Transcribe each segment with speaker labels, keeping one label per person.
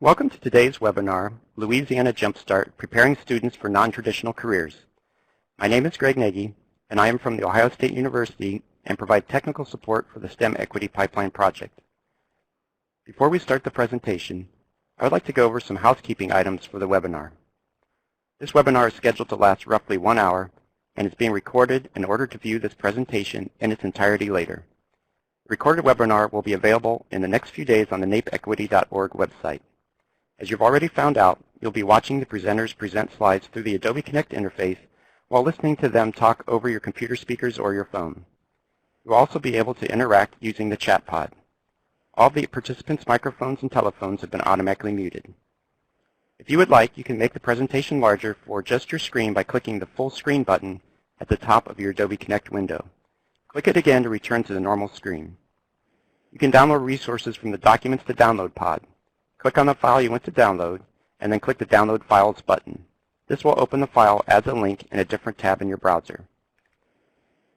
Speaker 1: Welcome to today's webinar, Louisiana Jumpstart, Preparing Students for Non-Traditional Careers. My name is Greg Nagy, and I am from The Ohio State University and provide technical support for the STEM Equity Pipeline Project. Before we start the presentation, I would like to go over some housekeeping items for the webinar. This webinar is scheduled to last roughly 1 hour and is being recorded in order to view this presentation in its entirety later. The recorded webinar will be available in the next few days on the napeequity.org website. As you've already found out, you'll be watching the presenters present slides through the Adobe Connect interface while listening to them talk over your computer speakers or your phone. You'll also be able to interact using the chat pod. All the participants' microphones and telephones have been automatically muted. If you would like, you can make the presentation larger for just your screen by clicking the full screen button at the top of your Adobe Connect window. Click it again to return to the normal screen. You can download resources from the Documents to Download pod. Click on the file you want to download, and then click the Download Files button. This will open the file as a link in a different tab in your browser.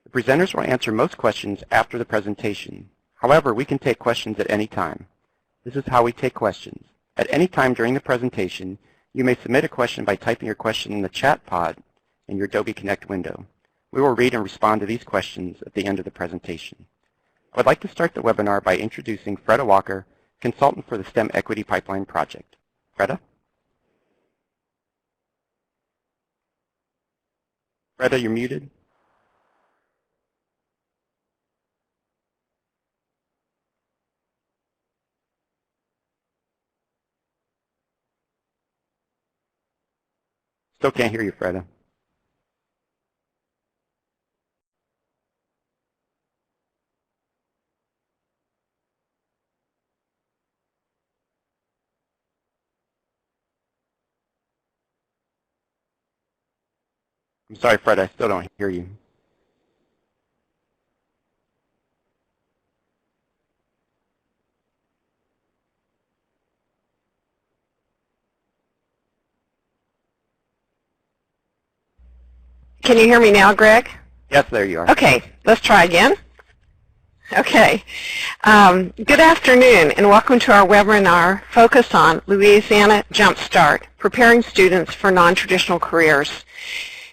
Speaker 1: The presenters will answer most questions after the presentation. However, we can take questions at any time. This is how we take questions. At any time during the presentation, you may submit a question by typing your question in the chat pod in your Adobe Connect window. We will read and respond to these questions at the end of the presentation. I would like to start the webinar by introducing Freda Walker, consultant for the STEM Equity Pipeline Project. Freda? Freda, you're muted. Still can't hear you, Freda. I'm sorry, Fred, I still don't hear you.
Speaker 2: Can you hear me now, Greg?
Speaker 1: Yes, there you are.
Speaker 2: Okay, let's try again. Okay. Good afternoon, and welcome to our webinar focused on Louisiana Jumpstart, Preparing Students for Non-Traditional Careers.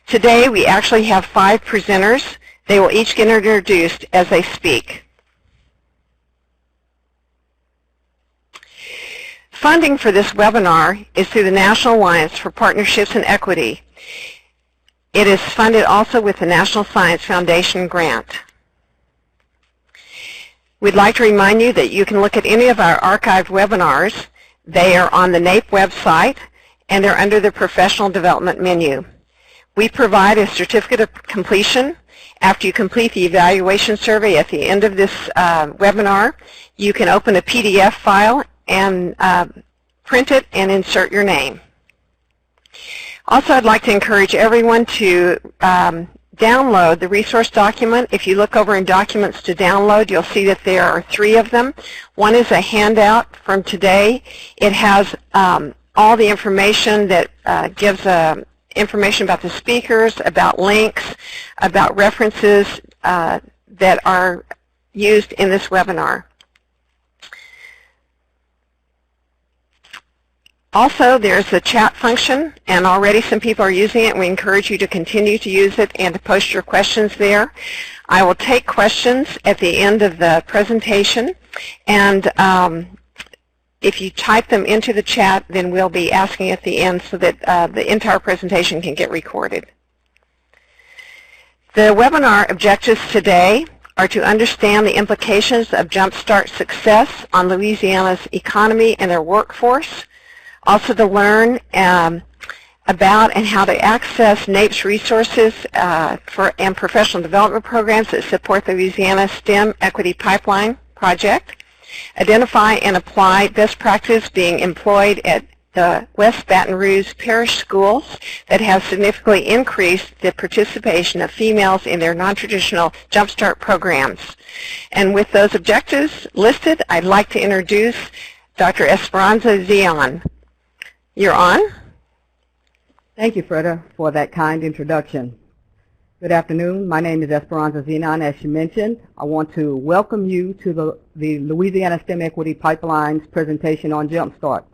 Speaker 2: Today, we actually have 5 presenters. They will each get introduced as they speak. Funding for this webinar is through the National Alliance for Partnerships and Equity. It is funded also with the National Science Foundation grant. We'd like to remind you that you can look at any of our archived webinars. They are on the NAPE website, and they're under the Professional Development menu. We provide a certificate of completion. After you complete the evaluation survey at the end of this webinar, you can open a PDF file and print it and insert your name. Also, I'd like to encourage everyone to download the resource document. If you look over in Documents to Download, you'll see that there are 3 of them. One is a handout from today. It has all the information that gives information about the speakers, about links, about references that are used in this webinar. Also, there's the chat function, and already some people are using it. We encourage you to continue to use it and to post your questions there. I will take questions at the end of the presentation, and if you type them into the chat, then we'll be asking at the end so that the entire presentation can get recorded. The webinar objectives today are to understand the implications of Jumpstart success on Louisiana's economy and their workforce, also to learn about and how to access NAPE's resources and professional development programs that support the Louisiana STEM Equity Pipeline Project, identify and apply best practice being employed at the West Baton Rouge Parish schools that have significantly increased the participation of females in their non-traditional Jumpstart programs. And with those objectives listed, I'd like to introduce Dr. Esperanza Vienna. You're on.
Speaker 3: Thank you, Freda, for that kind introduction. Good afternoon. My name is Esperanza Vienna. As you mentioned, I want to welcome you to the Louisiana STEM Equity Pipeline's presentation on Jumpstart.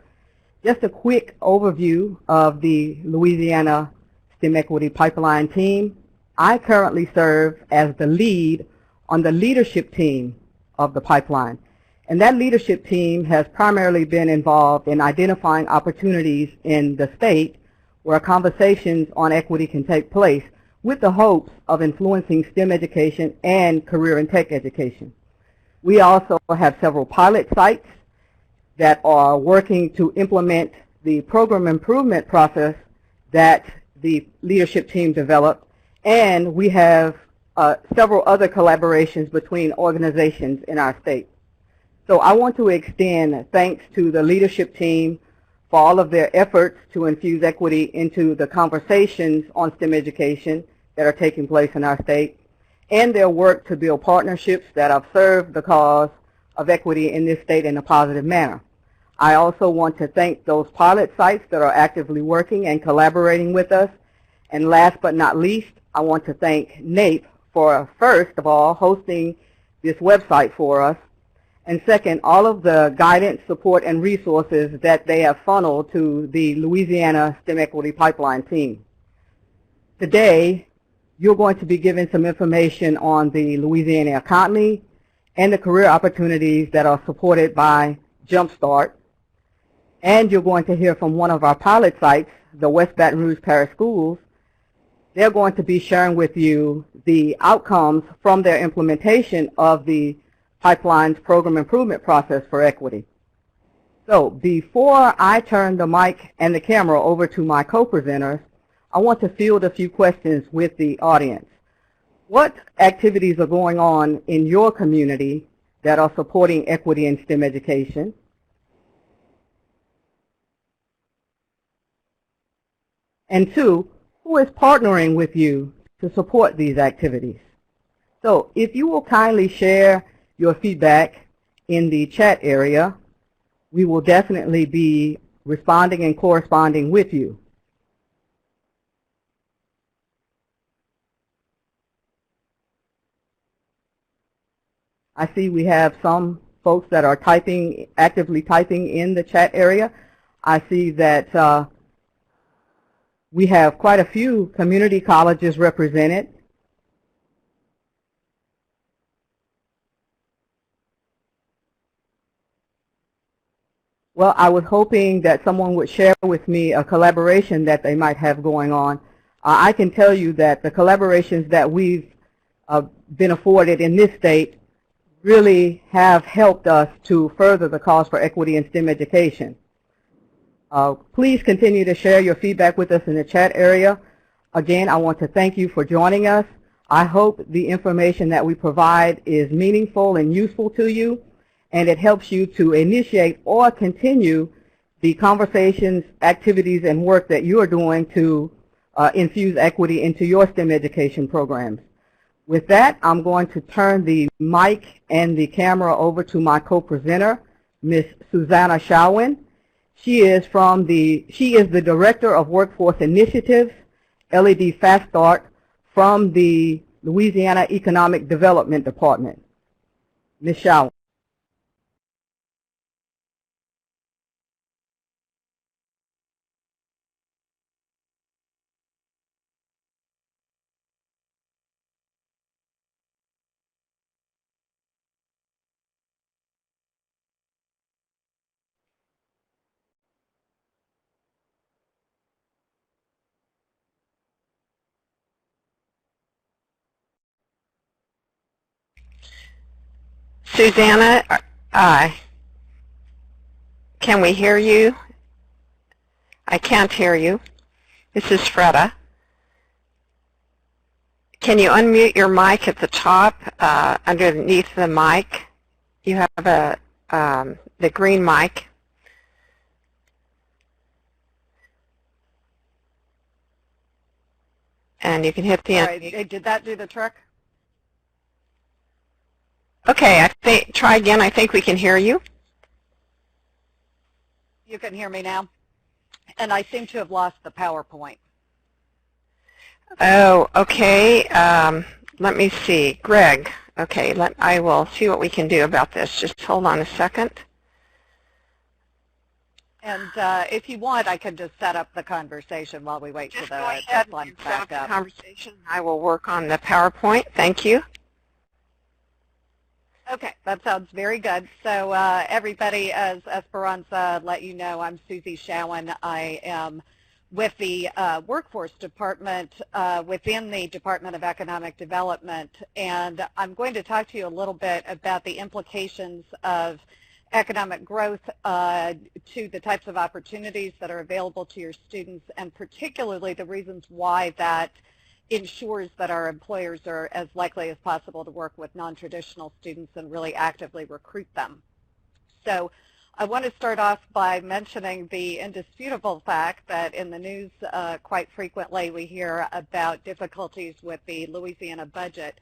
Speaker 3: Just a quick overview of the Louisiana STEM Equity Pipeline team. I currently serve as the lead on the leadership team of the pipeline. And that leadership team has primarily been involved in identifying opportunities in the state where conversations on equity can take place with the hopes of influencing STEM education and career and tech education. We also have several pilot sites that are working to implement the program improvement process that the leadership team developed, and we have several other collaborations between organizations in our state. So I want to extend thanks to the leadership team for all of their efforts to infuse equity into the conversations on STEM education that are taking place in our state, and their work to build partnerships that have served the cause of equity in this state in a positive manner. I also want to thank those pilot sites that are actively working and collaborating with us. And last but not least, I want to thank NAEP for, first of all, hosting this website for us, and second, all of the guidance, support, and resources that they have funneled to the Louisiana STEM Equity Pipeline team. Today, you're going to be given some information on the Louisiana economy and the career opportunities that are supported by Jumpstart. And you're going to hear from one of our pilot sites, the West Baton Rouge Parish Schools. They're going to be sharing with you the outcomes from their implementation of the pipeline's program improvement process for equity. So before I turn the mic and the camera over to my co-presenters, I want to field a few questions with the audience. What activities are going on in your community that are supporting equity in STEM education? And two, who is partnering with you to support these activities? So if you will kindly share your feedback in the chat area, we will definitely be responding and corresponding with you. I see we have some folks that are typing, actively typing in the chat area. I see that we have quite a few community colleges represented. Well, I was hoping that someone would share with me a collaboration that they might have going on. I can tell you that the collaborations that we've been afforded in this state really have helped us to further the cause for equity in STEM education. Please continue to share your feedback with us in the chat area. Again, I want to thank you for joining us. I hope the information that we provide is meaningful and useful to you, and it helps you to initiate or continue the conversations, activities, and work that you are doing to infuse equity into your STEM education programs. With that, I'm going to turn the mic and the camera over to my co-presenter, Ms. Susanna Shawin. She is the Director of Workforce Initiatives, LED Fast Start, from the Louisiana Economic Development Department. Ms. Shawin.
Speaker 2: Susanna, can we hear you? I can't hear you. This is Freda. Can you unmute your mic at the top, underneath the mic? You have the green mic. And you can hit the unmute.
Speaker 3: Did that do the trick?
Speaker 2: Okay, try again. I think we can hear you.
Speaker 4: You can hear me now. And I seem to have lost the PowerPoint.
Speaker 2: Oh, okay. Let me see. Greg, okay, I will see what we can do about this. Just hold on a second.
Speaker 4: And if you want, I can just set up the conversation while we wait for
Speaker 2: Just go
Speaker 4: the
Speaker 2: ahead
Speaker 4: slides
Speaker 2: and set
Speaker 4: back
Speaker 2: up the
Speaker 4: up.
Speaker 2: conversation. I will work on the PowerPoint. Thank you.
Speaker 4: Okay, that sounds very good. So everybody, as Esperanza let you know, I'm Susie Shannon. I am with the Workforce Department within the Department of Economic Development, and I'm going to talk to you a little bit about the implications of economic growth to the types of opportunities that are available to your students, and particularly the reasons why that ensures that our employers are as likely as possible to work with non-traditional students and really actively recruit them. So I want to start off by mentioning the indisputable fact that in the news quite frequently we hear about difficulties with the Louisiana budget.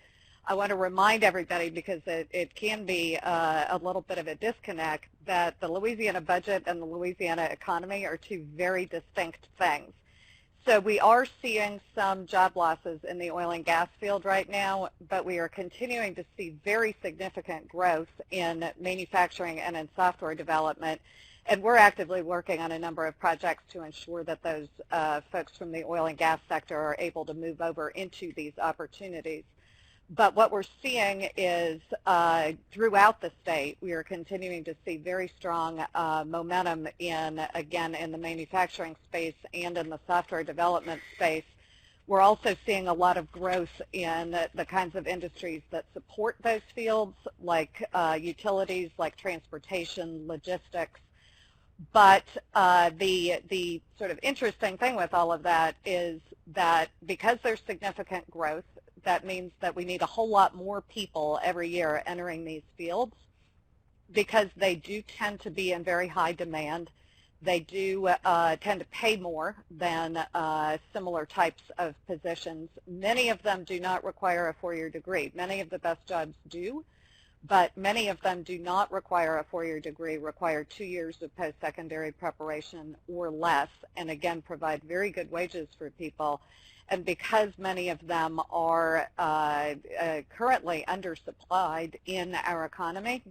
Speaker 4: I want to remind everybody, because it can be a little bit of a disconnect, that the Louisiana budget and the Louisiana economy are two very distinct things. So we are seeing some job losses in the oil and gas field right now, but we are continuing to see very significant growth in manufacturing and in software development. And we're actively working on a number of projects to ensure that those folks from the oil and gas sector are able to move over into these opportunities. But what we're seeing is throughout the state, we are continuing to see very strong momentum again, in the manufacturing space and in the software development space. We're also seeing a lot of growth in the kinds of industries that support those fields, like utilities, like transportation, logistics. But the sort of interesting thing with all of that is that because there's significant growth, that means that we need a whole lot more people every year entering these fields, because they do tend to be in very high demand. They do tend to pay more than similar types of positions. Many of them do not require a four-year degree. Many of the best jobs do, but many of them do not require a four-year degree, require 2 years of post-secondary preparation or less, and again provide very good wages for people. And because many of them are currently undersupplied in our economy,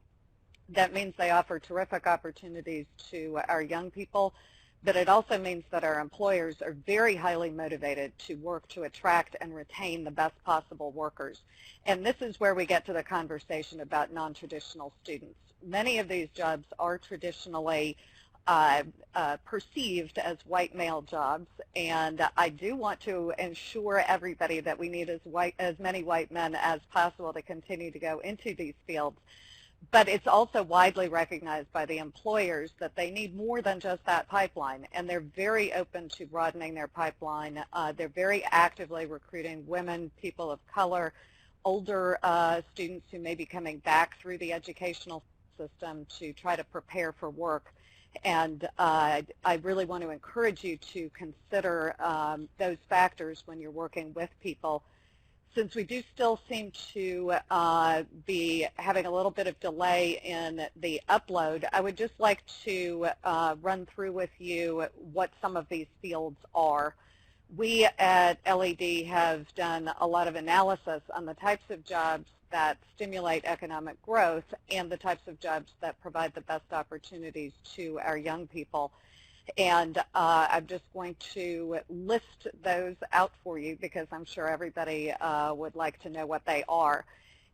Speaker 4: that means they offer terrific opportunities to our young people, but it also means that our employers are very highly motivated to work to attract and retain the best possible workers. And this is where we get to the conversation about non-traditional students. Many of these jobs are traditionally perceived as white male jobs, and I do want to ensure everybody that we need as many white men as possible to continue to go into these fields. But it's also widely recognized by the employers that they need more than just that pipeline, and they're very open to broadening their pipeline. They're very actively recruiting women, people of color, older students who may be coming back through the educational system to try to prepare for work. And I really want to encourage you to consider those factors when you're working with people. Since we do still seem to be having a little bit of delay in the upload, I would just like to run through with you what some of these fields are. We at LED have done a lot of analysis on the types of jobs that stimulate economic growth and the types of jobs that provide the best opportunities to our young people. And I'm just going to list those out for you because I'm sure everybody would like to know what they are.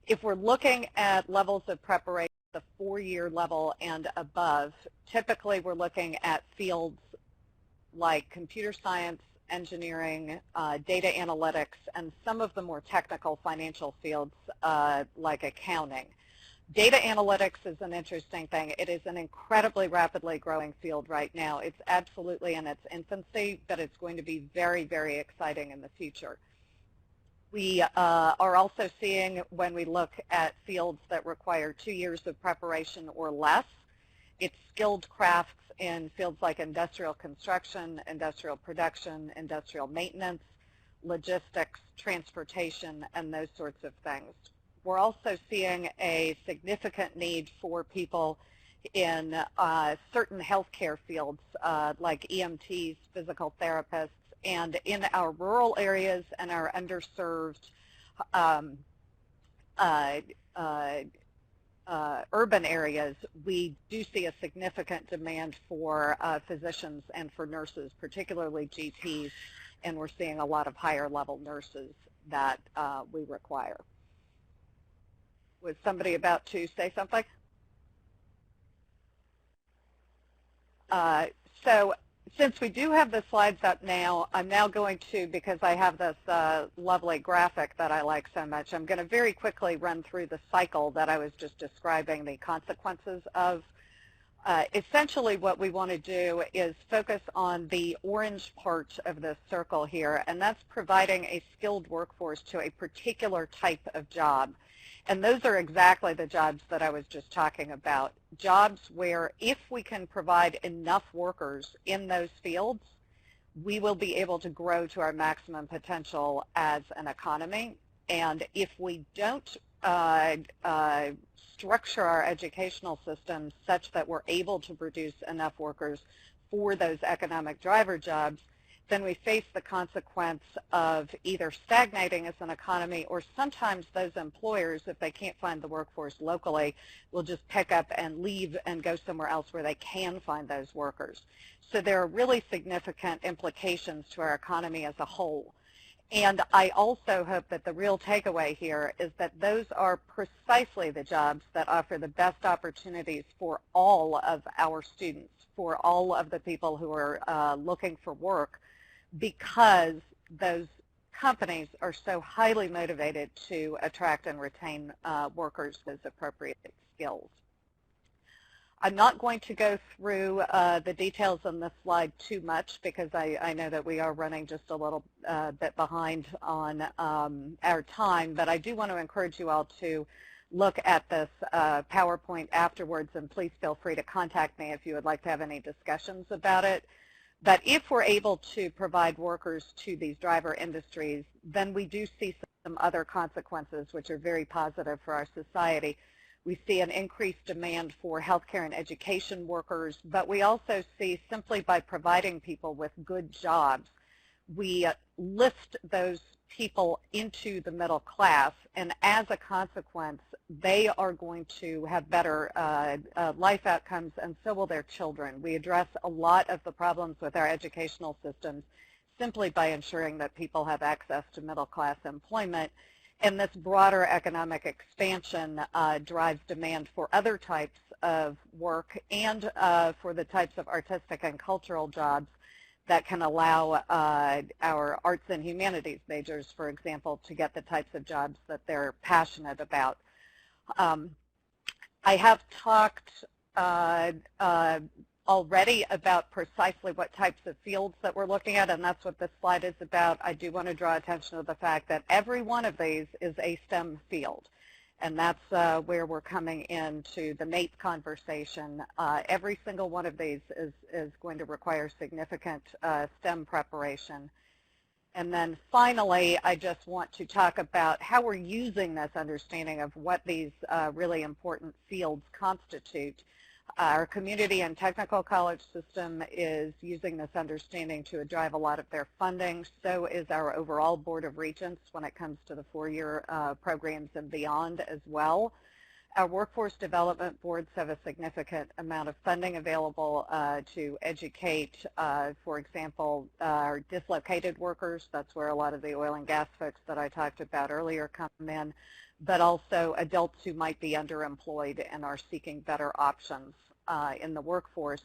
Speaker 4: If we're looking at levels of preparation, the 4-year level and above, typically we're looking at fields like computer science, engineering, data analytics, and some of the more technical financial fields like accounting. Data analytics is an interesting thing. It is an incredibly rapidly growing field right now. It's absolutely in its infancy, but it's going to be very, very exciting in the future. We are also seeing, when we look at fields that require 2 years of preparation or less, it's skilled crafts in fields like industrial construction, industrial production, industrial maintenance, logistics, transportation, and those sorts of things. We're also seeing a significant need for people in certain healthcare fields like EMTs, physical therapists, and in our rural areas and our underserved urban areas, we do see a significant demand for physicians and for nurses, particularly GPs, and we're seeing a lot of higher level nurses that we require. Was somebody about to say something? So since we do have the slides up now, I'm now going to, because I have this lovely graphic that I like so much, I'm going to very quickly run through the cycle that I was just describing, the consequences of. Essentially what we want to do is focus on the orange part of this circle here, and that's providing a skilled workforce to a particular type of job. And those are exactly the jobs that I was just talking about, jobs where if we can provide enough workers in those fields, we will be able to grow to our maximum potential as an economy. And if we don't structure our educational system such that we're able to produce enough workers for those economic driver jobs, then we face the consequence of either stagnating as an economy, or sometimes those employers, if they can't find the workforce locally, will just pick up and leave and go somewhere else where they can find those workers. So there are really significant implications to our economy as a whole. And I also hope that the real takeaway here is that those are precisely the jobs that offer the best opportunities for all of our students, for all of the people who are looking for work, because those companies are so highly motivated to attract and retain workers with appropriate skills. I'm not going to go through the details on this slide too much, because I know that we are running just a little bit behind on our time, but I do want to encourage you all to look at this PowerPoint afterwards, and please feel free to contact me if you would like to have any discussions about it. But if we're able to provide workers to these driver industries, then we do see some other consequences which are very positive for our society. We see an increased demand for healthcare and education workers, but we also see, simply by providing people with good jobs, we lift those people into the middle class, and as a consequence, they are going to have better life outcomes, and so will their children. We address a lot of the problems with our educational systems simply by ensuring that people have access to middle class employment. And this broader economic expansion drives demand for other types of work and for the types of artistic and cultural jobs that can allow our arts and humanities majors, for example, to get the types of jobs that they're passionate about. I have talked already about precisely what types of fields that we're looking at, and that's what this slide is about. I do want to draw attention to the fact that every one of these is a STEM field, and that's where we're coming into the NAEP conversation. Every single one of these is going to require significant STEM preparation. And then finally, I just want to talk about how we're using this understanding of what these really important fields constitute. Our community and technical college system is using this understanding to drive a lot of their funding. So is our overall Board of Regents when it comes to the four-year programs and beyond as well. Our workforce development boards have a significant amount of funding available to educate, for example, our dislocated workers. That's where a lot of the oil and gas folks that I talked about earlier come in, but also adults who might be underemployed and are seeking better options in the workforce.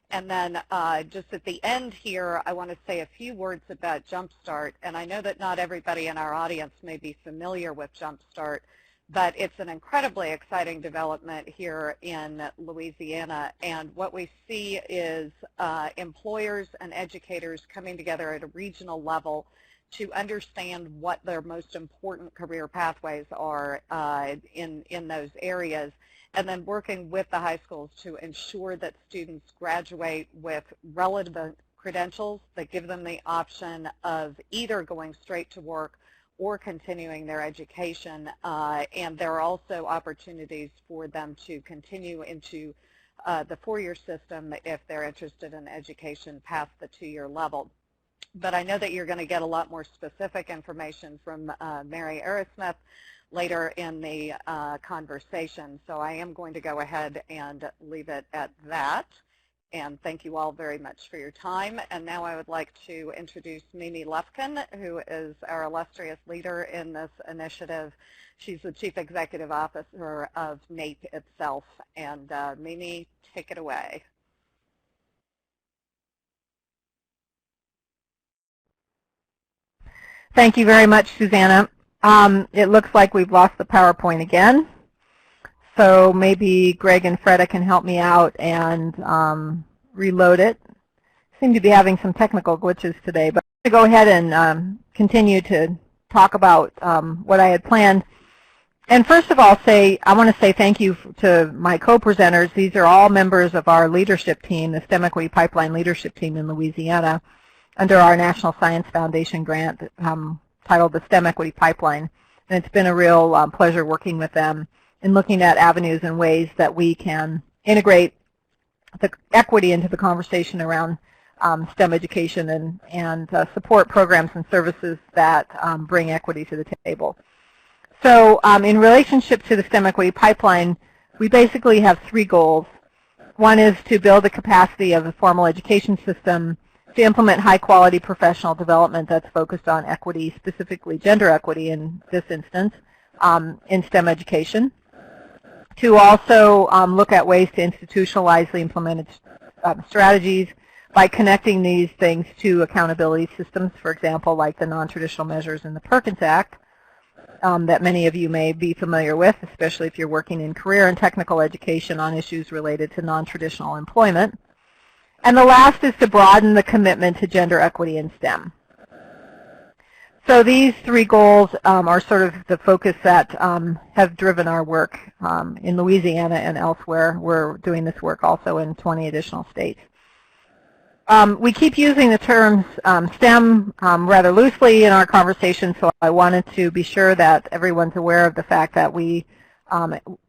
Speaker 4: And then just at the end here, I want to say a few words about Jumpstart. And I know that not everybody in our audience may be familiar with Jumpstart, but it's an incredibly exciting development here in Louisiana. And what we see is employers and educators coming together at a regional level to understand what their most important career pathways are in those areas, and then working with the high schools to ensure that students graduate with relevant credentials that give them the option of either going straight to work or continuing their education. And there are also opportunities for them to continue into the four-year system if they're interested in education past the two-year level. But I know that you're going to get a lot more specific information from Mary Arrowsmith later in the conversation. So I am going to go ahead and leave it at that. And thank you all very much for your time. And now I would like to introduce Mimi Lufkin, who is our illustrious leader in this initiative. She's the Chief Executive Officer of NAEP itself. And Mimi, take it away.
Speaker 5: Thank you very much, Susanna. It looks like we've lost the PowerPoint again. So maybe Greg and Freda can help me out and reload it. Seem to be having some technical glitches today, but I'm going to go ahead and continue to talk about what I had planned. And first of all, I want to say thank you to my co-presenters. These are all members of our leadership team, the STEM Equity Pipeline leadership team in Louisiana, under our National Science Foundation grant titled the STEM Equity Pipeline. And it's been a real pleasure working with them and looking at avenues and ways that we can integrate the equity into the conversation around STEM education and support programs and services that bring equity to the table. So in relationship to the STEM Equity Pipeline, we basically have three goals. One is to build the capacity of the formal education system to implement high-quality professional development that's focused on equity, specifically gender equity in this instance, in STEM education. To also look at ways to institutionalize the implemented strategies by connecting these things to accountability systems, for example, like the non-traditional measures in the Perkins Act that many of you may be familiar with, especially if you're working in career and technical education on issues related to non-traditional employment. And the last is to broaden the commitment to gender equity in STEM. So these three goals are sort of the focus that have driven our work in Louisiana and elsewhere. We're doing this work also in 20 additional states. We keep using the terms STEM rather loosely in our conversation, so I wanted to be sure that everyone's aware of the fact that we,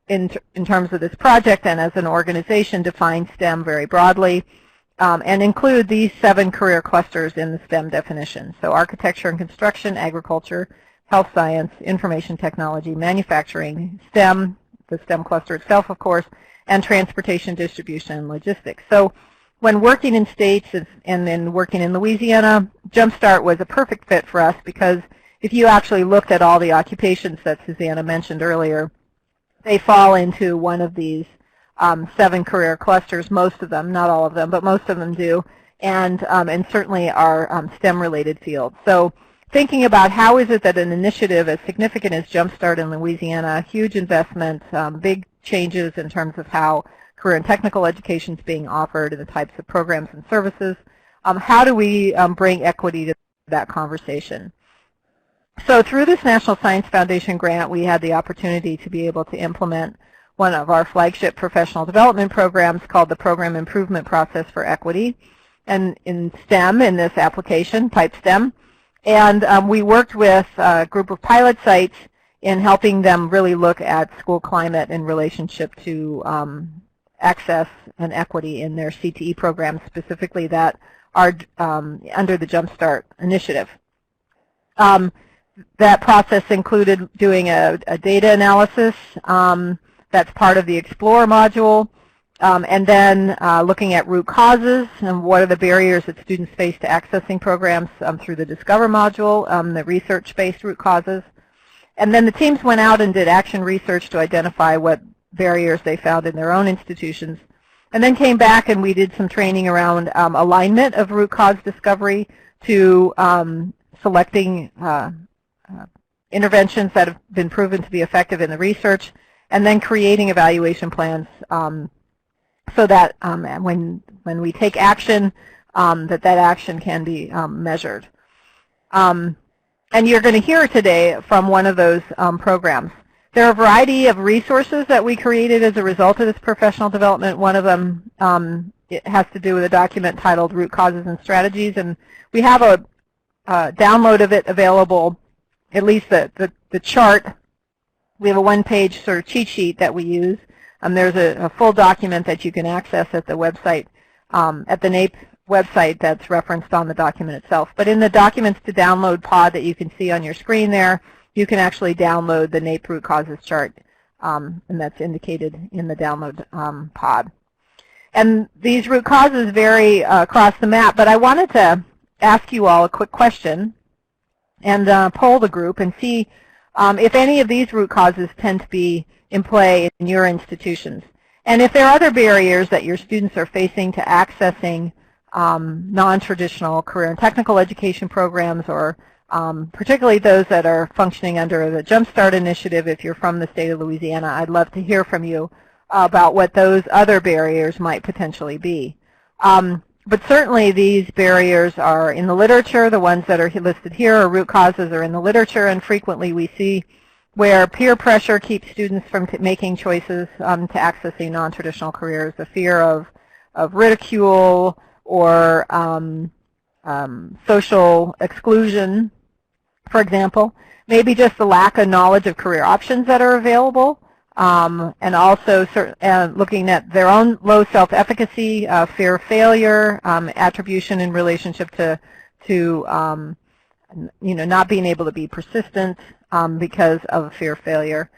Speaker 5: in terms of this project and as an organization, define STEM very broadly. And include these 7 career clusters in the STEM definition. So architecture and construction, agriculture, health science, information technology, manufacturing, STEM, the STEM cluster itself, of course, and transportation, distribution, and logistics. So when working in states and then working in Louisiana, Jumpstart was a perfect fit for us because if you actually looked at all the occupations that Susanna mentioned earlier, they fall into one of these 7 career clusters, most of them, not all of them, but most of them do, and certainly are STEM-related fields. So thinking about how is it that an initiative as significant as Jumpstart in Louisiana, huge investment, big changes in terms of how career and technical education is being offered and the types of programs and services, how do we bring equity to that conversation? So through this National Science Foundation grant, we had the opportunity to be able to implement one of our flagship professional development programs called the Program Improvement Process for Equity, and in STEM, in this application, Pipe STEM. And we worked with a group of pilot sites in helping them really look at school climate in relationship to access and equity in their CTE programs, specifically that are under the Jumpstart initiative. That process included doing a data analysis that's part of the Explore module, and then looking at root causes and what are the barriers that students face to accessing programs through the Discover module, the research-based root causes. And then the teams went out and did action research to identify what barriers they found in their own institutions, and then came back and we did some training around alignment of root cause discovery to selecting interventions that have been proven to be effective in the research, and then creating evaluation plans so that when we take action, that action can be measured. And you're going to hear today from one of those programs. There are a variety of resources that we created as a result of this professional development. One of them it has to do with a document titled Root Causes and Strategies, and we have a download of it available, at least the chart. We have a one-page sort of cheat sheet that we use. There's a full document that you can access at the website, at the NAEP website that's referenced on the document itself. But in the documents to download pod that you can see on your screen there, you can actually download the NAEP root causes chart, and that's indicated in the download pod. And these root causes vary across the map, but I wanted to ask you all a quick question and poll the group and see if any of these root causes tend to be in play in your institutions. And if there are other barriers that your students are facing to accessing non-traditional career and technical education programs, or particularly those that are functioning under the Jumpstart initiative, if you're from the state of Louisiana, I'd love to hear from you about what those other barriers might potentially be. But certainly these barriers are in the literature. The ones that are listed here are root causes are in the literature, and frequently we see where peer pressure keeps students from making choices to accessing non-traditional careers, the fear of ridicule or social exclusion, for example, maybe just the lack of knowledge of career options that are available, and also looking at their own low self-efficacy, fear of failure, attribution in relationship to not being able to be persistent because of fear of failure,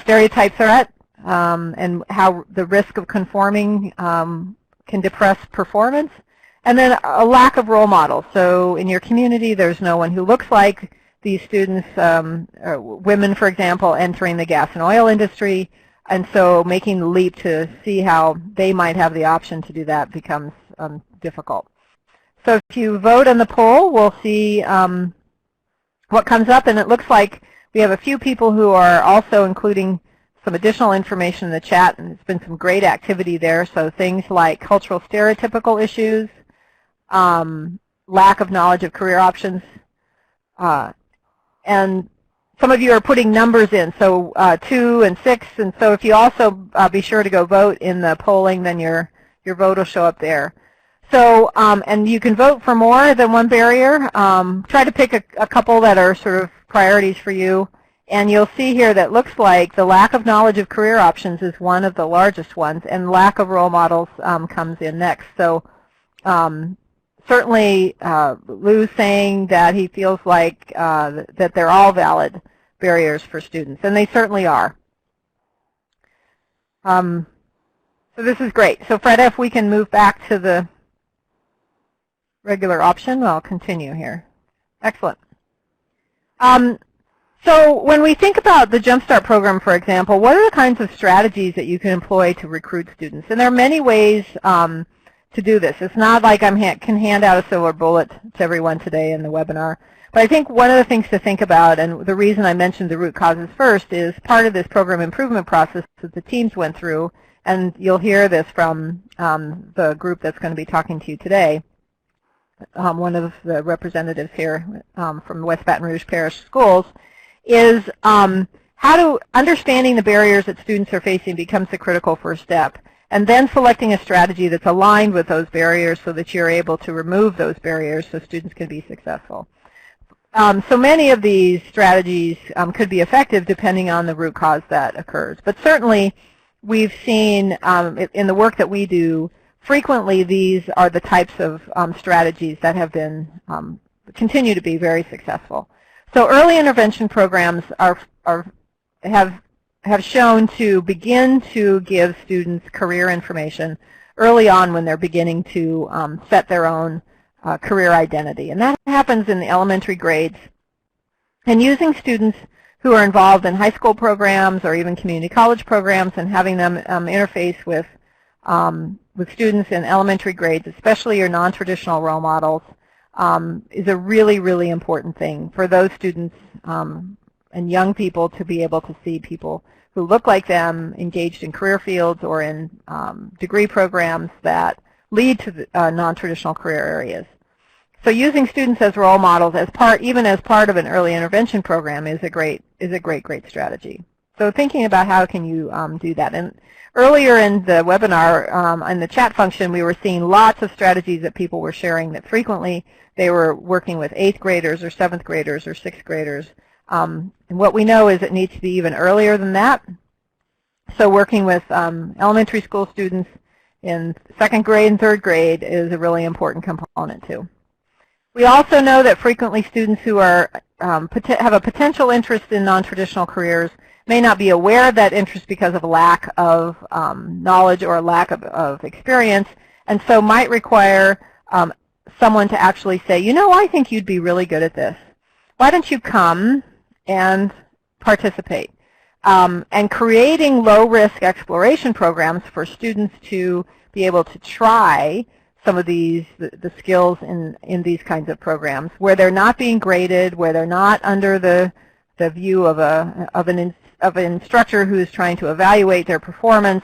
Speaker 5: stereotype threat, and how the risk of conforming can depress performance, and then a lack of role models. So in your community, there's no one who looks like these students, women, for example, entering the gas and oil industry, and so making the leap to see how they might have the option to do that becomes difficult. So if you vote on the poll, we'll see what comes up, and it looks like we have a few people who are also including some additional information in the chat, and there's been some great activity there. So things like cultural stereotypical issues, lack of knowledge of career options, and some of you are putting numbers in, so 2 and 6, and so if you also be sure to go vote in the polling, then your vote will show up there. So, and you can vote for more than one barrier. Try to pick a couple that are sort of priorities for you, and you'll see here that looks like the lack of knowledge of career options is one of the largest ones, and lack of role models comes in next. So certainly Lou's saying that he feels like that they're all valid barriers for students, and they certainly are. So this is great. So Freda, if we can move back to the regular option, I'll continue here. Excellent. So when we think about the Jumpstart program, for example, what are the kinds of strategies that you can employ to recruit students? And there are many ways to do this. It's not like I can hand out a silver bullet to everyone today in the webinar. But I think one of the things to think about, and the reason I mentioned the root causes first, is part of this program improvement process that the teams went through, and you'll hear this from the group that's going to be talking to you today. One of the representatives here from West Baton Rouge Parish Schools, is understanding the barriers that students are facing becomes the critical first step, and then selecting a strategy that's aligned with those barriers so that you're able to remove those barriers so students can be successful. So many of these strategies could be effective depending on the root cause that occurs. But certainly we've seen in the work that we do, frequently these are the types of strategies that have been continue to be very successful. So early intervention programs have shown to begin to give students career information early on when they're beginning to set their own career identity. And that happens in the elementary grades. And using students who are involved in high school programs or even community college programs and having them interface with students in elementary grades, especially your non-traditional role models, is a really, really important thing for those students and young people to be able to see people who look like them engaged in career fields or in degree programs that lead to non-traditional career areas. So using students as role models even as part of an early intervention program is a great strategy. So thinking about how can you do that. And earlier in the webinar, in the chat function, we were seeing lots of strategies that people were sharing that frequently they were working with 8th graders or 7th graders or 6th graders. And what we know is it needs to be even earlier than that. So working with elementary school students in 2nd grade and 3rd grade is a really important component too. We also know that frequently students who are have a potential interest in non-traditional careers may not be aware of that interest because of a lack of knowledge or a lack of experience, and so might require someone to actually say, you know, I think you'd be really good at this. Why don't you come and participate? And creating low-risk exploration programs for students to be able to try some of the skills in these kinds of programs, where they're not being graded, where they're not under the view of an instructor who is trying to evaluate their performance,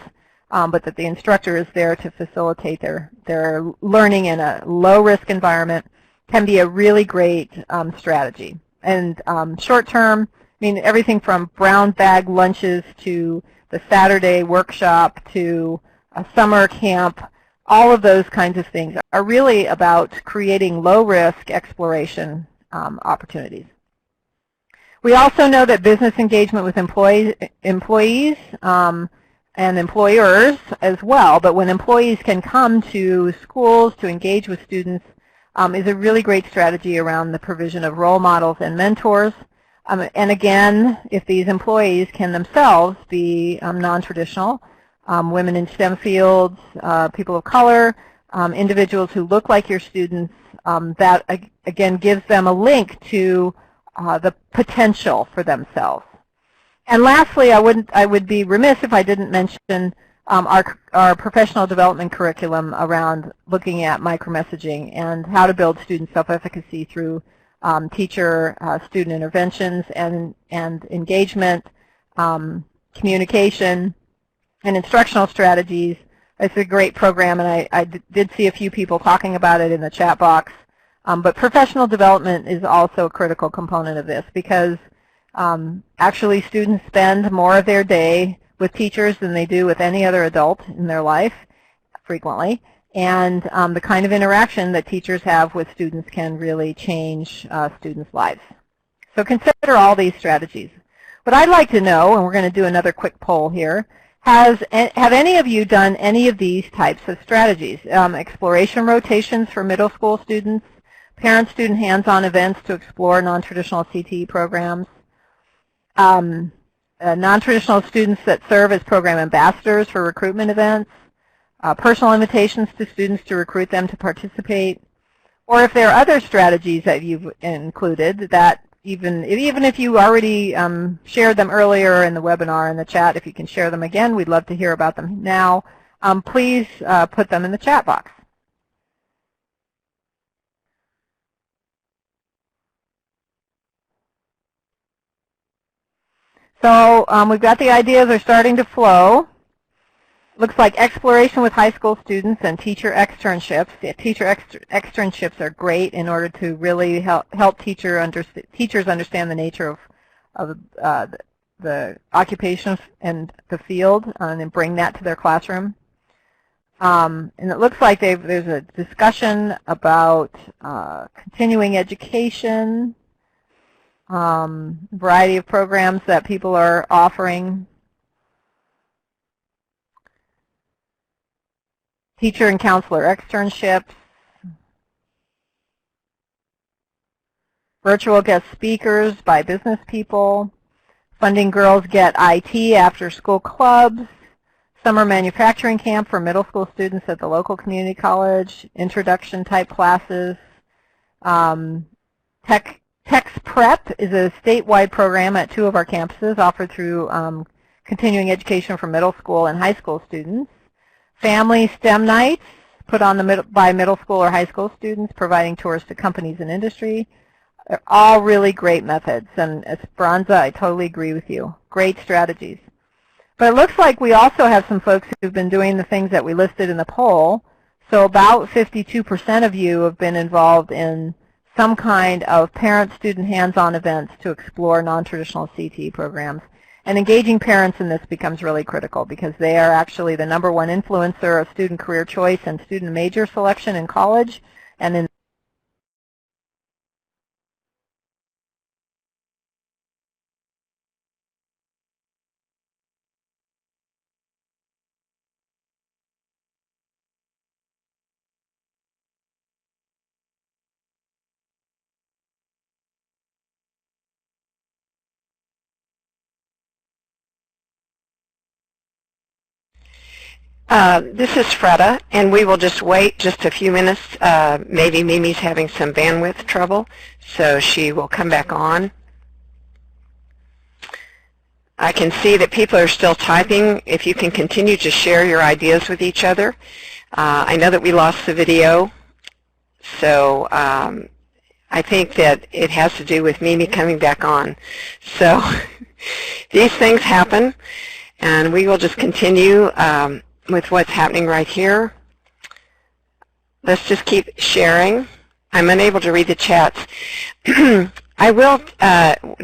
Speaker 5: but that the instructor is there to facilitate their learning in a low-risk environment, can be a really great strategy. And short-term, I mean, everything from brown bag lunches to the Saturday workshop to a summer camp, all of those kinds of things are really about creating low-risk exploration opportunities. We also know that business engagement with employees and employers as well, but when employees can come to schools to engage with students is a really great strategy around the provision of role models and mentors. And again, if these employees can themselves be non-traditional, women in STEM fields, people of color, individuals who look like your students, that again gives them a link to the potential for themselves. And lastly, I would be remiss if I didn't mention our professional development curriculum around looking at micromessaging and how to build student self-efficacy through teacher-student interventions and engagement, communication, and instructional strategies. It's a great program, and I did see a few people talking about it in the chat box. But professional development is also a critical component of this because actually students spend more of their day with teachers than they do with any other adult in their life, frequently. And the kind of interaction that teachers have with students can really change students' lives. So consider all these strategies. What I'd like to know, and we're going to do another quick poll here, have any of you done any of these types of strategies? Exploration rotations for middle school students, parent-student hands-on events to explore non-traditional CTE programs, non-traditional students that serve as program ambassadors for recruitment events, personal invitations to students to recruit them to participate, or if there are other strategies that you've included that even if you already shared them earlier in the webinar in the chat, if you can share them again, we'd love to hear about them now. Please put them in the chat box. So we've got the ideas are starting to flow. Looks like exploration with high school students and teacher externships. The teacher externships are great in order to really help teachers understand the nature of the occupation and the field and then bring that to their classroom. And it looks like there's a discussion about continuing education, variety of programs that people are offering. Teacher and counselor externships, virtual guest speakers by business people, funding Girls Get IT after school clubs, summer manufacturing camp for middle school students at the local community college, introduction type classes. Tex Prep is a statewide program at 2 of our campuses offered through continuing education for middle school and high school students. Family STEM nights put on by middle school or high school students, providing tours to companies and industry. They're all really great methods, and Esperanza, I totally agree with you. Great strategies. But it looks like we also have some folks who've been doing the things that we listed in the poll. So about 52% of you have been involved in some kind of parent-student hands-on events to explore non-traditional CTE programs. And engaging parents in this becomes really critical because they are actually the #1 influencer of student career choice and student major selection in college and in
Speaker 2: This is Freda, and we will just wait just a few minutes. Maybe Mimi's having some bandwidth trouble, so she will come back on. I can see that people are still typing. If you can continue to share your ideas with each other. I know that we lost the video, so I think that it has to do with Mimi coming back on. So these things happen, and we will just continue with what's happening right here. Let's just keep sharing. I'm unable to read the chats. I will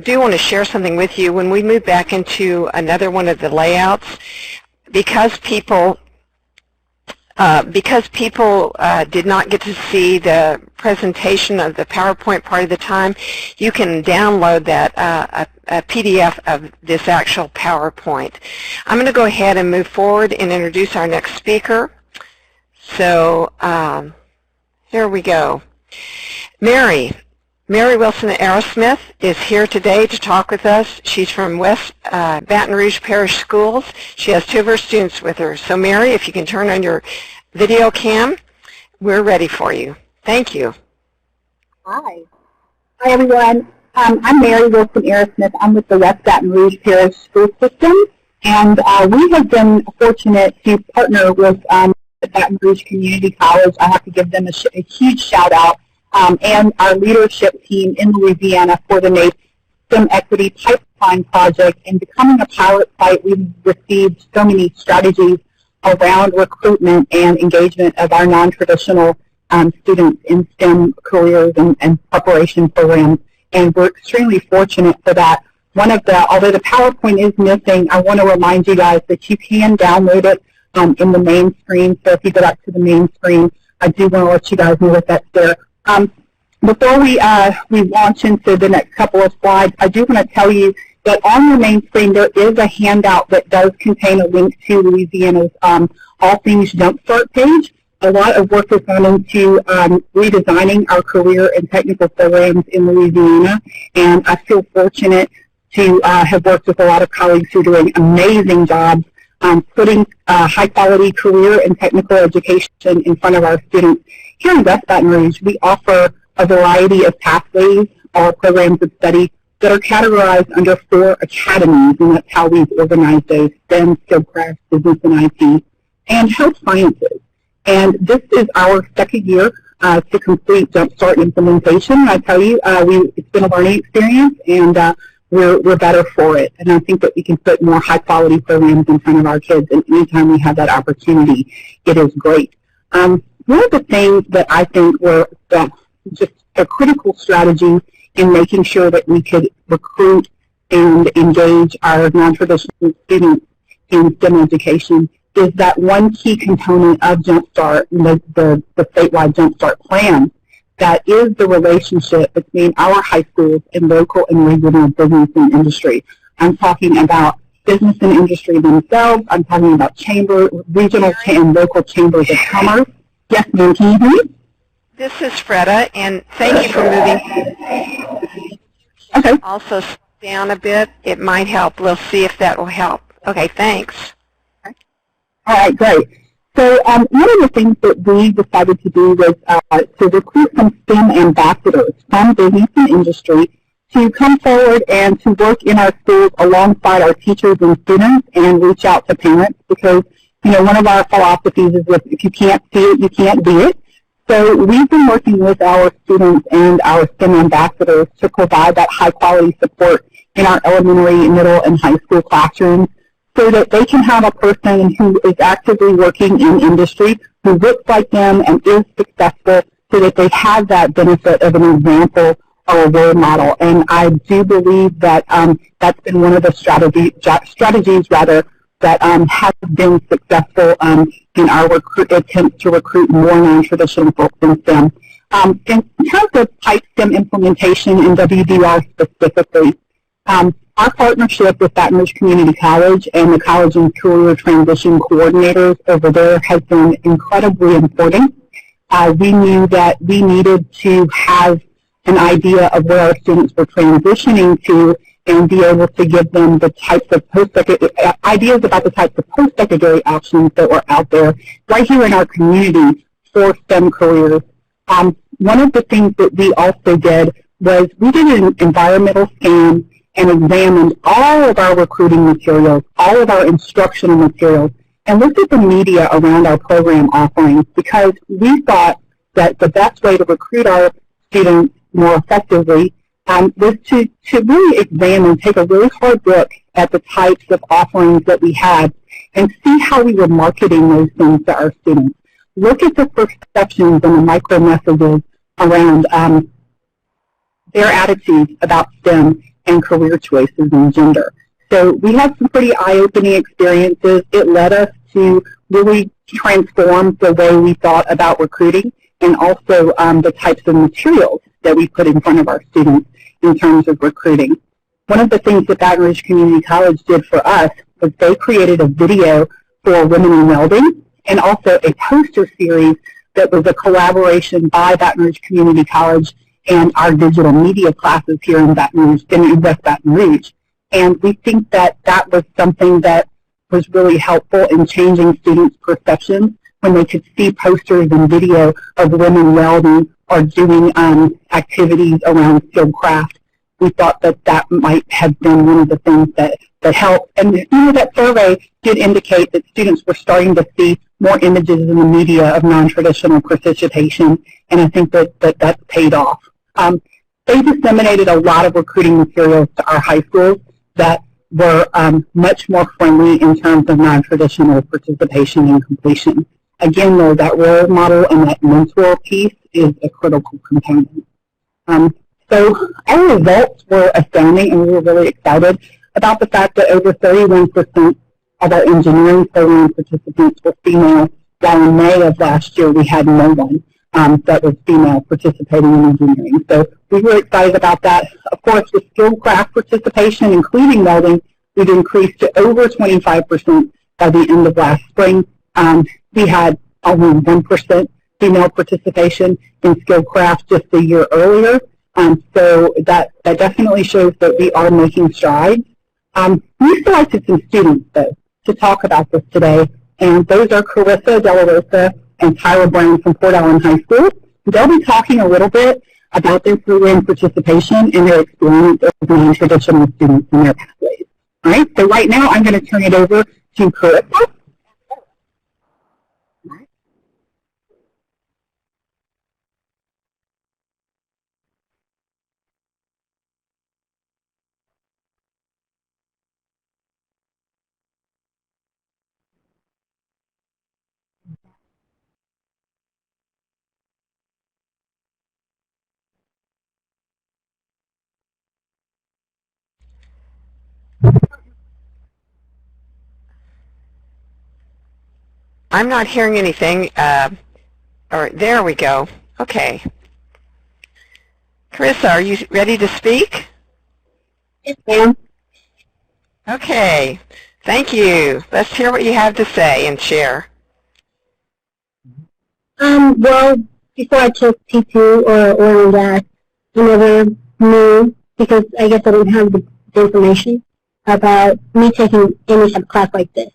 Speaker 2: do want to share something with you. When we move back into another one of the layouts, because people did not get to see the presentation of the PowerPoint part of the time, you can download that a PDF of this actual PowerPoint. I'm going to go ahead and move forward and introduce our next speaker. So here we go. Mary Wilson Aerosmith is here today to talk with us. She's from West Baton Rouge Parish Schools. She has 2 of her students with her. So Mary, if you can turn on your video cam, we're ready for you. Thank you.
Speaker 6: Hi everyone. I'm Mary Wilson Aerosmith. I'm with the West Baton Rouge Parish School System, and we have been fortunate to partner with Baton Rouge Community College. I have to give them a huge shout out, and our leadership team in Louisiana for the NAEP STEM Equity Pipeline Project. And becoming a pilot site, we've received so many strategies around recruitment and engagement of our non-traditional students in STEM careers and preparation programs. And we're extremely fortunate for that. Although the PowerPoint is missing, I want to remind you guys that you can download it in the main screen. So if you go back to the main screen, I do want to let you guys know that that's there. Before we launch into the next couple of slides, I do want to tell you that on the main screen there is a handout that does contain a link to Louisiana's All Things Jumpstart page. A lot of work has gone into redesigning our career and technical programs in Louisiana, and I feel fortunate to have worked with a lot of colleagues who are doing amazing jobs putting high-quality career and technical education in front of our students. Here in West Baton Rouge, we offer a variety of pathways or programs of study that are categorized under 4 academies, and that's how we've organized those: STEM, Skillcraft, Business and IT, and Health Sciences. And this is our 2nd year to complete Jumpstart implementation. And I tell you, it's been a learning experience, and we're better for it. And I think that we can put more high-quality programs in front of our kids, and anytime we have that opportunity, it is great. One of the things that I think were just a critical strategy in making sure that we could recruit and engage our non-traditional students in STEM education is that one key component of Jumpstart, the statewide Jumpstart plan, that is the relationship between our high schools and local and regional business and industry. I'm talking about business and industry themselves. I'm talking about regional and local chambers of commerce. Yes, ma'am, can you hear me?
Speaker 2: This is Freda, and thank you for moving.
Speaker 6: Okay.
Speaker 2: Also down a bit. It might help. We'll see if that will help. Okay, thanks.
Speaker 6: All right, great. So one of the things that we decided to do was to recruit some STEM ambassadors from business and industry to come forward and to work in our schools alongside our teachers and students and reach out to parents, because, you know, one of our philosophies is that if you can't see it, you can't be it. So we've been working with our students and our STEM ambassadors to provide that high-quality support in our elementary, middle, and high school classrooms, so that they can have a person who is actively working in industry, who looks like them and is successful, so that they have that benefit of an example or a role model. And I do believe that that's been one of the strategies that has been successful in our attempts to recruit more non-traditional folks in STEM. In terms of Pipe STEM implementation and WDR specifically, our partnership with Baton Rouge Community College and the College and Career Transition Coordinators over there has been incredibly important. We knew that we needed to have an idea of where our students were transitioning to and be able to give them the types of ideas about the types of post-secondary options that were out there right here in our community for STEM careers. One of the things that we also did was we did an environmental scan and examined all of our recruiting materials, all of our instructional materials, and looked at the media around our program offerings, because we thought that the best way to recruit our students more effectively was to really examine, take a really hard look at the types of offerings that we had and see how we were marketing those things to our students. Look at the perceptions and the micro messages around their attitudes about STEM and career choices and gender. So we had some pretty eye-opening experiences. It led us to really transform the way we thought about recruiting and also the types of materials that we put in front of our students in terms of recruiting. One of the things that Baton Rouge Community College did for us was they created a video for Women in Welding and also a poster series that was a collaboration by Baton Rouge Community College and our digital media classes here in Baton Rouge, in West Baton Rouge. And we think that that was something that was really helpful in changing students' perceptions when they could see posters and video of women welding or doing activities around skilled craft. We thought that that might have been one of the things that helped. And you know, that survey did indicate that students were starting to see more images in the media of non-traditional participation, and I think that that's paid off. They disseminated a lot of recruiting materials to our high schools that were much more friendly in terms of non-traditional participation and completion. Again, though, that role model and that mentor piece is a critical component. So our results were astounding, and we were really excited about the fact that over 31% of our engineering program participants were female, while in May of last year we had no one that was female participating in engineering. So we were excited about that. Of course, with skilled craft participation, including welding, we've increased to over 25% by the end of last spring. We had only 1% female participation in skilled craft just a year earlier. So that definitely shows that we are making strides. We selected some students, though, to talk about this today, and those are Carissa De La Rosa and Tyra Brown from Port Allen High School. They'll be talking a little bit about their program participation and their experience as non-traditional students in their pathways. All right, so right now I'm going to turn it over to Carissa.
Speaker 2: I'm not hearing anything. Or there we go. Okay. Carissa, are you ready to speak?
Speaker 6: Yes, ma'am.
Speaker 2: Okay. Thank you. Let's hear what you have to say and share.
Speaker 7: Well, before I took T2 or oil and gas, I never knew, because I guess I didn't have the information about me taking any type of class like this.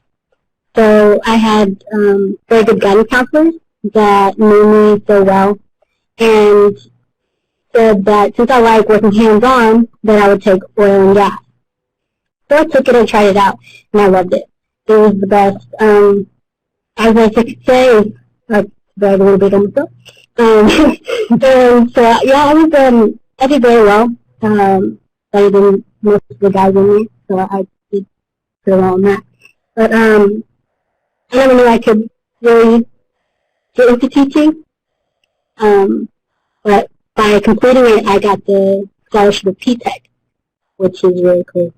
Speaker 7: So I had very good guidance counselors that knew me so well and said that since I like working hands-on, that I would take oil and gas. So I took it and tried it out, and I loved it. It was the best. As I could say, I brag a little bit on myself. And so, yeah, I did very well. Better than most of the guys in me, so I did pretty well on that. But I never knew I could really get into teaching. But by completing it, I got the scholarship of P-Tech, which is really cool.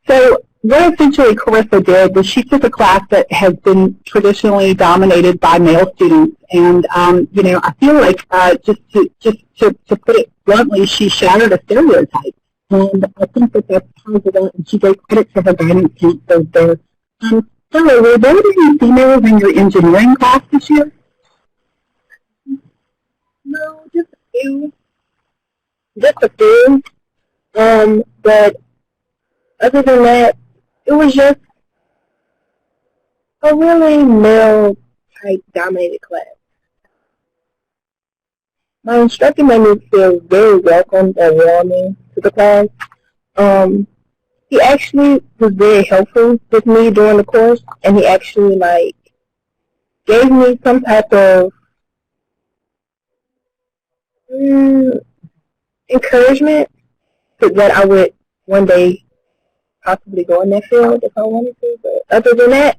Speaker 6: So what essentially Carissa did was she took a class that has been traditionally dominated by male students, and you know, I feel like just to put it bluntly, she shattered a stereotype, and I think that that's positive, and she gave credit to her guidance counselors there. So were there any females in your engineering class this year?
Speaker 7: No, just a few. just a few. But other than that, it was just a really male-type dominated class. My instructor made me feel very welcomed and warming to the class. He actually was very helpful with me during the course, and he actually gave me some type of encouragement that I would one day possibly go in that field if I wanted to. But other than that,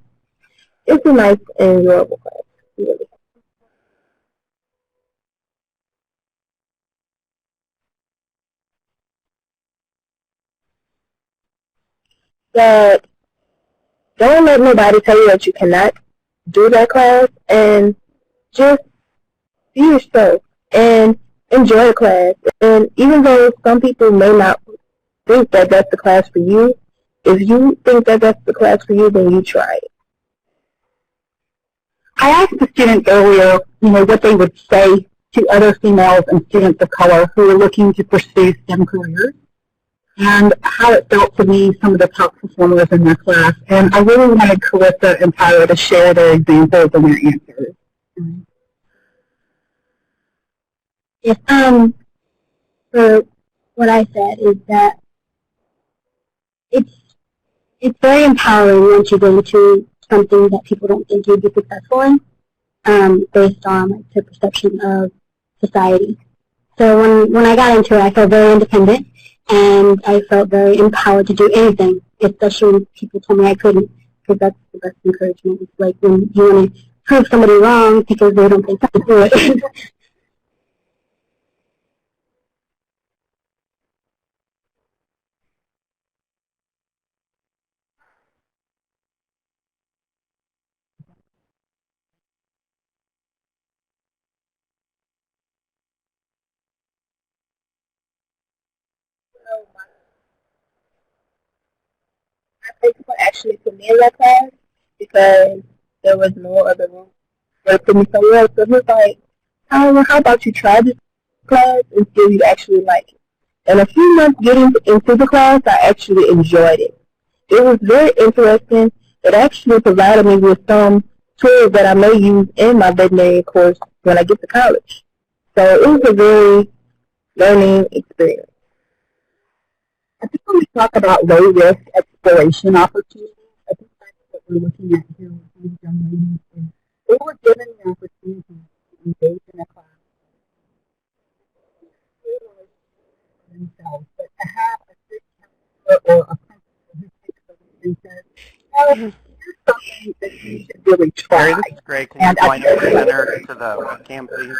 Speaker 7: it's a nice and enjoyable class. Really. That don't let nobody tell you that you cannot do that class, and just be yourself and enjoy the class. And even though some people may not think that that's the class for you, if you think that that's the class for you, then you try it. I asked the students earlier, what they would say to other females and students of color who are looking to pursue STEM careers, and how it felt to be some of the top performers in their class. And I really wanted Carissa and Tyra to share their examples and their answers. Yes, so what I said is that it's very empowering once you go into something that people don't think you'd be successful in, based on the perception of society. So when I got into it, I felt very independent, and I felt very empowered to do anything, especially when people told me I couldn't, because that's the best encouragement. It's like when you want to prove somebody wrong because they don't think you can do it. My principal actually put me in that class because there was no other room. They put me somewhere else. So he was like, "Oh, how about you try this class and see if you actually like it?" And a few months getting into the class, I actually enjoyed it. It was very interesting. It actually provided me with some tools that I may use in my veterinary course when I get to college. So it was a very learning experience. I think when we talk about low-risk exploration opportunities, I think that's what we're looking at here with these young ladies. And they were given the opportunity to engage in a class themselves, but to have a good counselor or a principal who takes the lead and says, "Oh, here's something that you should really try."
Speaker 1: Mary, this is Greg. Can you point your presenter to the webcam, please?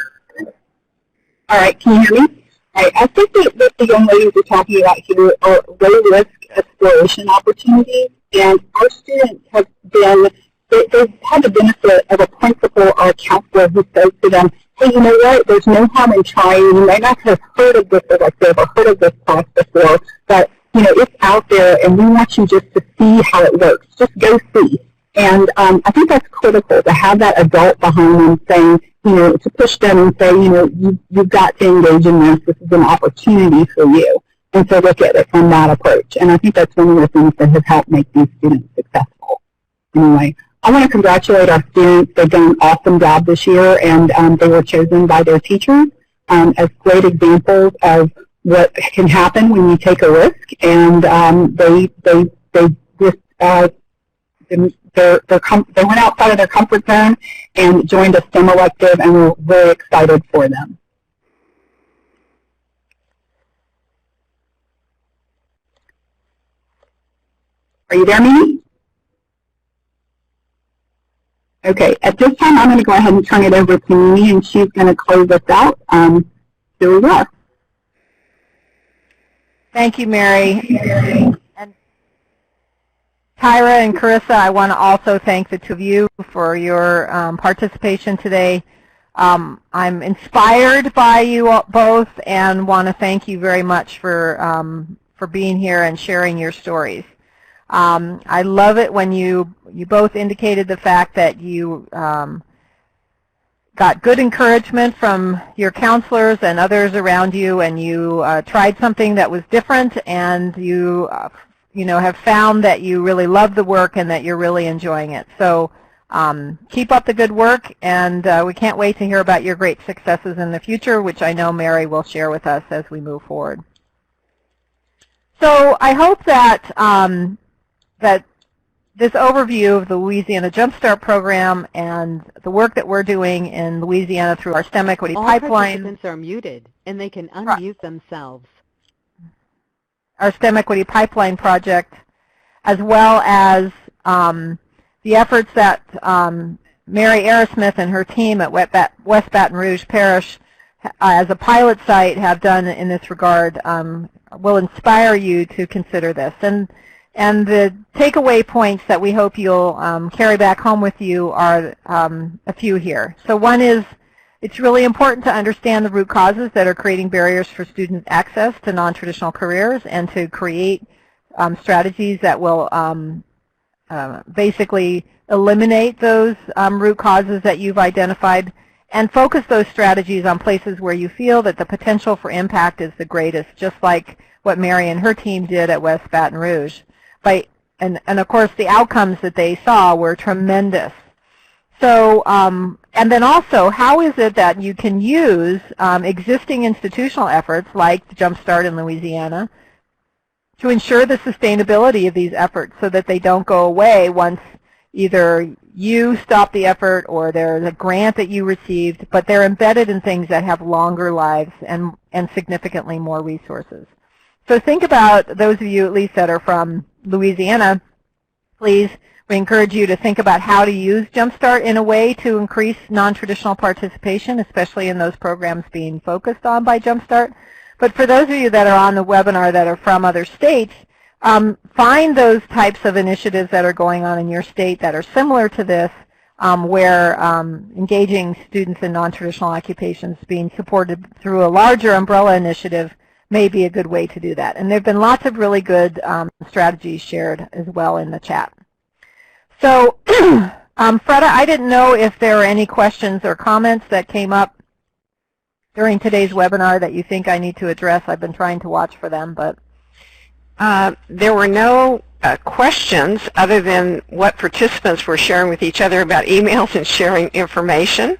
Speaker 6: All right, can you hear me? I think that the young ladies we're talking about here are low-risk exploration opportunities, and our students have been, they've had the benefit of a principal or a counselor who says to them, "Hey, you know what, there's no harm in trying. You may not have heard of this elective or heard of this class before, but it's out there, and we want you just to see how it works. Just go see." And I think that's critical, to have that adult behind them saying, to push them and say, you've got to engage in this. This is an opportunity for you. And so look at it from that approach. And I think that's one of the things that has helped make these students successful. Anyway, I want to congratulate our students. They've done an awesome job this year, and they were chosen by their teachers as great examples of what can happen when you take a risk. And they went outside of their comfort zone and joined a STEM elective, and we're very excited for them. Are you there, Mimi? Okay, at this time, I'm going to go ahead and turn it over to Mimi, and she's going to close us out. Here we are.
Speaker 5: Thank you, Mary. And Tyra and Carissa, I want to also thank the two of you for your participation today. I'm inspired by you both, and want to thank you very much for being here and sharing your stories. I love it when you both indicated the fact that you got good encouragement from your counselors and others around you, and you tried something that was different, and you have found that you really love the work and that you're really enjoying it. So keep up the good work, and we can't wait to hear about your great successes in the future, which I know Mary will share with us as we move forward. So I hope that that this overview of the Louisiana Jumpstart program and the work that we're doing in Louisiana through our STEM Equity Pipeline.
Speaker 8: All participants are muted, and they can unmute themselves.
Speaker 5: Our STEM Equity Pipeline project, as well as the efforts that Mary Arrowsmith and her team at West Baton Rouge Parish as a pilot site have done in this regard, will inspire you to consider this. And the takeaway points that we hope you'll carry back home with you are a few here. So one is, it's really important to understand the root causes that are creating barriers for student access to non-traditional careers, and to create strategies that will basically eliminate those root causes that you've identified, and focus those strategies on places where you feel that the potential for impact is the greatest, just like what Mary and her team did at West Baton Rouge. And of course, the outcomes that they saw were tremendous. So, and then also, how is it that you can use existing institutional efforts like the Jumpstart in Louisiana to ensure the sustainability of these efforts so that they don't go away once either you stop the effort or there's a grant that you received, but they're embedded in things that have longer lives and significantly more resources. So think about those of you at least that are from Louisiana. Please, we encourage you to think about how to use Jumpstart in a way to increase non-traditional participation, especially in those programs being focused on by Jumpstart. But for those of you that are on the webinar that are from other states, find those types of initiatives that are going on in your state that are similar to this, where engaging students in non-traditional occupations being supported through a larger umbrella initiative may be a good way to do that. And there have been lots of really good strategies shared as well in the chat. So, Freda, I didn't know if there were any questions or comments that came up during today's webinar that you think I need to address. I've been trying to watch for them, but
Speaker 2: there were no questions other than what participants were sharing with each other about emails and sharing information.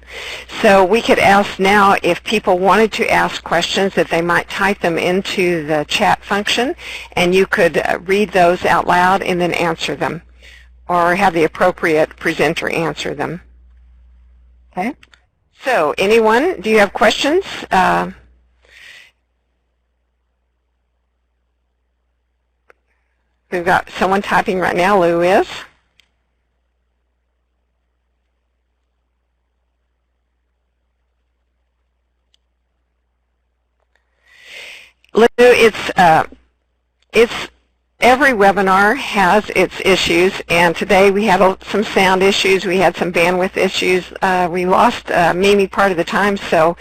Speaker 2: So we could ask now if people wanted to ask questions that they might type them into the chat function, and you could read those out loud and then answer them, or have the appropriate presenter answer them.
Speaker 5: Okay.
Speaker 2: So anyone, do you have questions? We've got someone typing right now. Lou is. Lou, it's every webinar has its issues, and today we had some sound issues, we had some bandwidth issues. We lost Mimi part of the time, so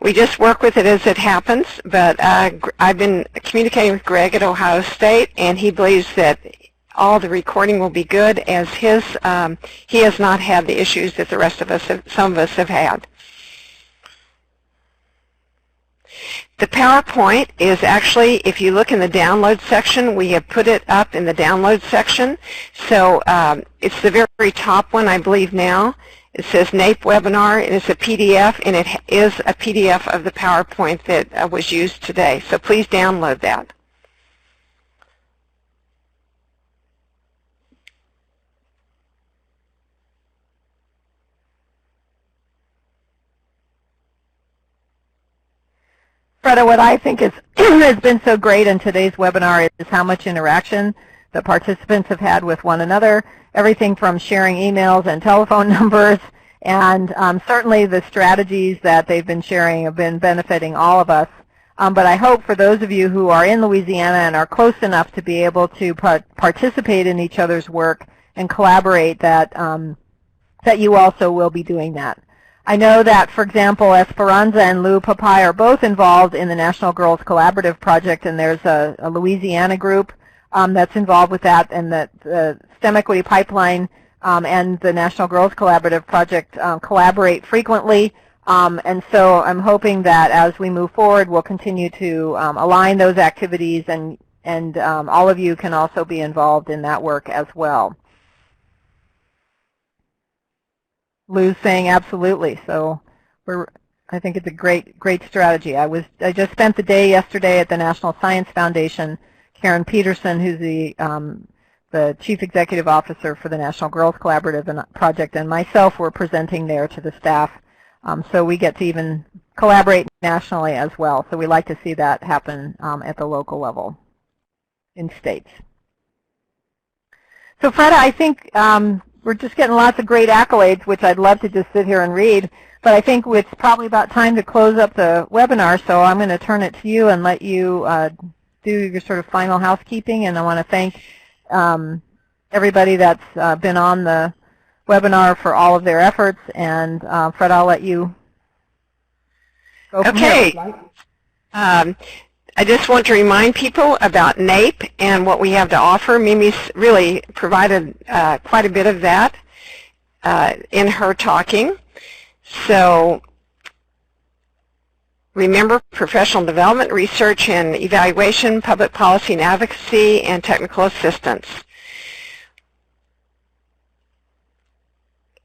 Speaker 2: we just work with it as it happens. But I've been communicating with Greg at Ohio State, and he believes that all the recording will be good, as he has not had the issues that the rest of us, some of us have had. The PowerPoint is actually, if you look in the download section, we have put it up in the download section. So it's the very top one, I believe now. It says NAEP webinar, and it's a PDF, and it is a PDF of the PowerPoint that was used today. So please download that.
Speaker 5: Freda, what I think has been so great in today's webinar is how much interaction the participants have had with one another, everything from sharing emails and telephone numbers, and certainly the strategies that they've been sharing have been benefiting all of us. But I hope for those of you who are in Louisiana and are close enough to be able to participate in each other's work and collaborate that, that you also will be doing that. I know that, for example, Esperanza and Lou Papai are both involved in the National Girls Collaborative Project, and there's a Louisiana group that's involved with that, and that the STEM Equity Pipeline and the National Girls Collaborative Project collaborate frequently. And so I'm hoping that as we move forward, we'll continue to align those activities, and all of you can also be involved in that work as well. Lou's saying absolutely. So I think it's a great strategy. I just spent the day yesterday at the National Science Foundation. Karen Peterson, who's the Chief Executive Officer for the National Girls Collaborative Project, and myself were presenting there to the staff. So we get to even collaborate nationally as well. So we like to see that happen at the local level in states. So Freda, I think we're just getting lots of great accolades, which I'd love to just sit here and read. But I think it's probably about time to close up the webinar. So I'm going to turn it to you and let you do your sort of final housekeeping. And I want to thank everybody that's been on the webinar for all of their efforts. And Fred, I'll let you go from here.
Speaker 2: I just want to remind people about NAEP and what we have to offer. Mimi's really provided quite a bit of that in her talking. So remember, professional development, research and evaluation, public policy and advocacy, and technical assistance.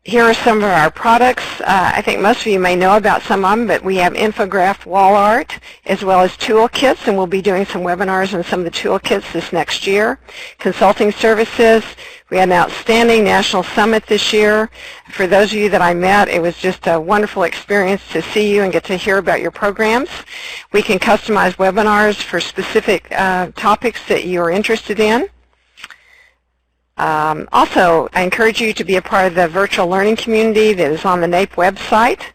Speaker 2: Here are some of our products. I think most of you may know about some of them, but we have infograph wall art as well as toolkits, and we'll be doing some webinars on some of the toolkits this next year. Consulting services. We had an outstanding national summit this year. For those of you that I met, it was just a wonderful experience to see you and get to hear about your programs. We can customize webinars for specific topics that you're interested in. Also, I encourage you to be a part of the virtual learning community that is on the NAEP website.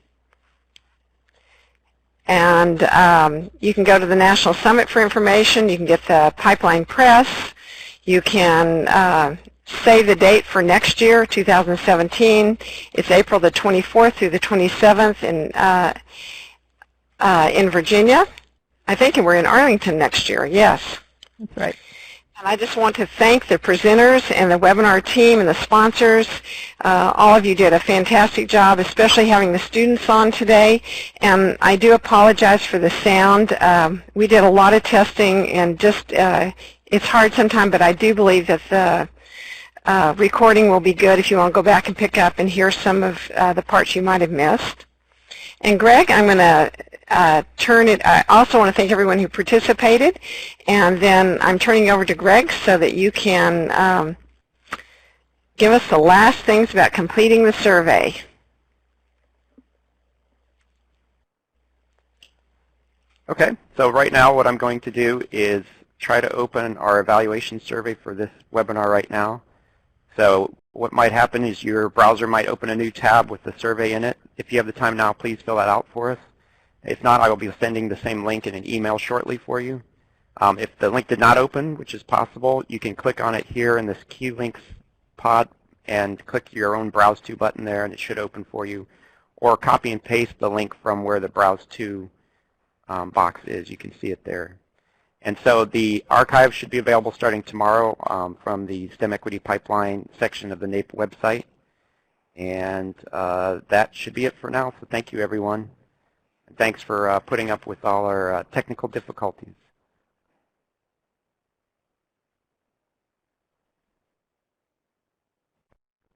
Speaker 2: And you can go to the National Summit for information. You can get the Pipeline Press. You can save the date for next year, 2017. It's April the 24th through the 27th in Virginia, I think, and we're in Arlington next year. Yes.
Speaker 5: That's right.
Speaker 2: And I just want to thank the presenters and the webinar team and the sponsors. All of you did a fantastic job, especially having the students on today. And I do apologize for the sound. We did a lot of testing, and just it's hard sometimes, but I do believe that the recording will be good if you want to go back and pick up and hear some of the parts you might have missed. And Greg, I'm going to turn it. I also want to thank everyone who participated, and then I'm turning over to Greg so that you can give us the last things about completing the survey.
Speaker 1: Okay, so right now what I'm going to do is try to open our evaluation survey for this webinar right now. So what might happen is your browser might open a new tab with the survey in it. If you have the time now, please fill that out for us. If not, I will be sending the same link in an email shortly for you. If the link did not open, which is possible, you can click on it here in this Key Links pod and click your own Browse To button there, and it should open for you. Or copy and paste the link from where the Browse To box is. You can see it there. And so the archive should be available starting tomorrow from the STEM Equity Pipeline section of the NAEP website. And that should be it for now. So thank you, everyone. And thanks for putting up with all our technical difficulties.